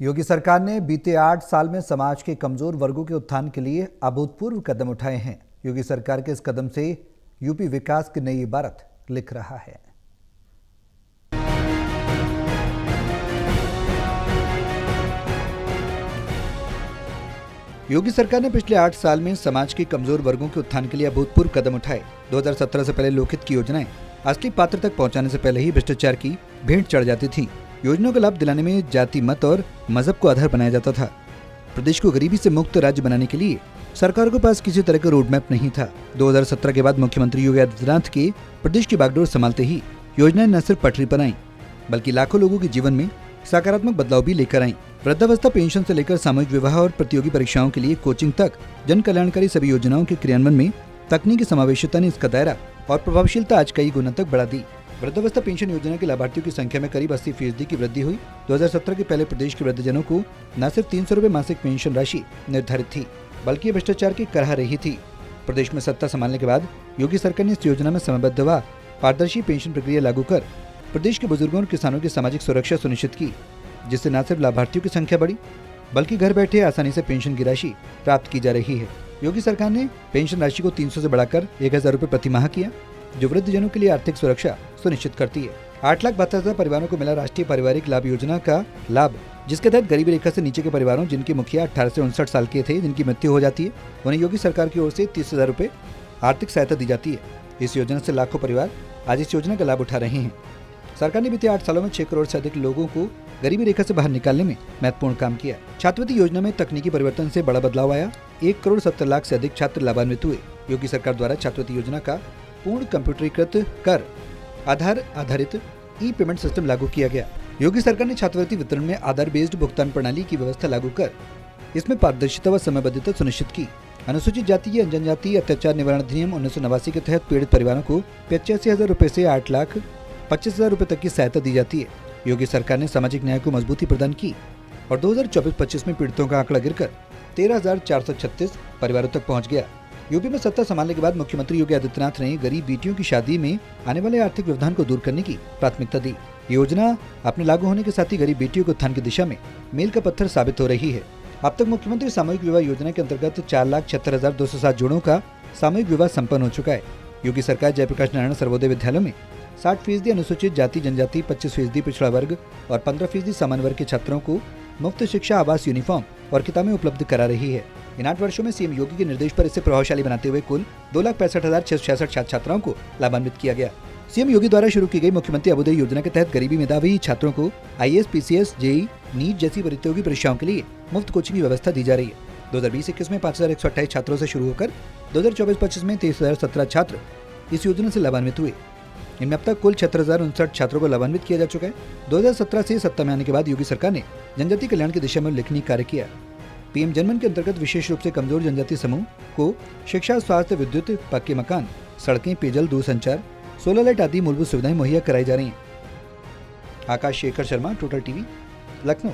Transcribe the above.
योगी सरकार ने बीते 8 साल में समाज के कमजोर वर्गों के उत्थान के लिए अभूतपूर्व कदम उठाए हैं। योगी सरकार के इस कदम से यूपी विकास की नई इबारत लिख रहा है। योगी सरकार ने पिछले 8 साल में समाज के कमजोर वर्गों के उत्थान के लिए अभूतपूर्व कदम उठाए। 2017 से पहले लोकहित की योजनाएं असली पात्र तक पहुंचाने से पहले ही भ्रष्टाचार की भेंट चढ़ जाती थी। योजनाओं का लाभ दिलाने में जाति, मत और मजहब को आधार बनाया जाता था। प्रदेश को गरीबी से मुक्त राज्य बनाने के लिए सरकार के पास किसी तरह का रोड मैप नहीं था। 2017 के बाद मुख्यमंत्री योगी आदित्यनाथ के प्रदेश की बागडोर संभालते ही योजनाएं न सिर्फ पटरी पर आईं, बल्कि लाखों लोगों के जीवन में सकारात्मक बदलाव भी लेकर आईं। वृद्धावस्था पेंशन से लेकर सामूहिक विवाह और प्रतियोगी परीक्षाओं के लिए कोचिंग तक जन कल्याणकारी सभी योजनाओं के क्रियान्वयन में तकनीकी समावेशिता ने इसका दायरा और प्रभावशीलता आज कई गुना तक बढ़ा दी। वृद्धावस्था पेंशन योजना के लाभार्थियों की संख्या में करीब 80% की वृद्धि हुई। 2017 के पहले प्रदेश के वृद्धजनों को न सिर्फ 300 रुपए मासिक पेंशन राशि निर्धारित थी, बल्कि भ्रष्टाचार की कराह रही थी। प्रदेश में सत्ता संभालने के बाद योगी सरकार ने इस योजना में समयबद्ध व पारदर्शी पेंशन प्रक्रिया लागू कर प्रदेश के बुजुर्गों और किसानों की सामाजिक सुरक्षा सुनिश्चित की, जिससे न सिर्फ लाभार्थियों की संख्या बढ़ी, बल्कि घर बैठे आसानी से पेंशन की राशि प्राप्त की जा रही है। योगी सरकार ने पेंशन राशि को 300 से बढ़ाकर 1000 रुपए प्रति माह किया, जो वृद्धजनों के लिए आर्थिक सुरक्षा सुनिश्चित करती है। 8,72,000 परिवारों को मिला राष्ट्रीय पारिवारिक लाभ योजना का लाभ, जिसके तहत गरीबी रेखा से नीचे के परिवारों जिनके मुखिया 18 से 59 साल के थे, जिनकी मृत्यु हो जाती है, उन्हें योगी सरकार की ओर से 30,000 रुपए आर्थिक सहायता दी जाती है। इस योजना से लाखों परिवार आज इस योजना का लाभ उठा रहे हैं। सरकार ने बीते 8 सालों में 6 करोड़ से अधिक लोगों को गरीबी रेखा से बाहर निकालने में महत्वपूर्ण काम किया। छात्रवृत्ति योजना में तकनीकी परिवर्तन से बड़ा बदलाव आया। 1 करोड़ 70 लाख से अधिक छात्र लाभान्वित हुए। योगी सरकार द्वारा छात्रवृत्ति योजना का पूर्ण कंप्यूटरीकृत कर आधार आधारित ई पेमेंट सिस्टम लागू किया गया। योगी सरकार ने छात्रवृत्ति वितरण में आधार बेस्ड भुगतान प्रणाली की व्यवस्था लागू कर इसमें पारदर्शिता व समयबद्धता सुनिश्चित की। अनुसूचित जाति या जनजाति अत्याचार निवारण अधिनियम 1989 के तहत पीड़ित परिवारों को 85,000 रुपए से 8,25,000 रुपए तक की सहायता दी जाती है। योगी सरकार ने सामाजिक न्याय को मजबूती प्रदान की और 2024-25 में पीड़ितों का आंकड़ा गिरकर 13,436 परिवारों तक पहुंच गया। यूपी में सत्ता संभालने के बाद मुख्यमंत्री योगी आदित्यनाथ ने गरीब बेटियों की शादी में आने वाले आर्थिक व्यवधान को दूर करने की प्राथमिकता दी। योजना अपने लागू होने के साथ ही गरीब बेटियों के उत्थान की दिशा में मील का पत्थर साबित हो रही है। अब तक मुख्यमंत्री सामूहिक विवाह योजना के अंतर्गत 4,76,207 जोड़ों का सामूहिक विवाह संपन्न हो चुका है। योगी सरकार जयप्रकाश नारायण सर्वोदय विद्यालयों में 60% अनुसूचित जाति जनजाति, 25% पिछड़ा वर्ग और 15% सामान्य वर्ग के छात्रों को मुफ्त शिक्षा, आवास, यूनिफॉर्म और किताबें उपलब्ध करा रही है। इन 8 वर्षों में सीएम योगी के निर्देश पर इसे प्रभावशाली बनाते हुए कुल 2,65,666 छात्र छात्राओं को लाभान्वित किया गया। सीएम योगी द्वारा शुरू की गई मुख्यमंत्री अभ्युदय योजना के तहत गरीबी मेधावी छात्रों को IAS, PCS, JEE, नीट जैसी प्रतियोगी परीक्षाओं के लिए मुफ्त कोचिंग की व्यवस्था दी जा रही है। 2020-21 में 5,128 छात्रों से शुरू होकर 2024-25 में 23,017 छात्र इस योजना से लाभान्वित हुए। इनमें अब तक कुल 76,059 छात्रों को लाभान्वित किया जा चुका है। 2017 से सत्ता में आने के बाद योगी सरकार ने जनजाति कल्याण की दिशा में उल्लेखनीय कार्य किया। PM जनमन के अंतर्गत विशेष रूप से कमजोर जनजाति समूह को शिक्षा, स्वास्थ्य, विद्युत, पक्के मकान, सड़कें, पेयजल, दूरसंचार, सोलर लाइट आदि मूलभूत सुविधाएं मुहैया कराई जा रही हैं। आकाश शेखर शर्मा, टोटल टीवी, लखनऊ।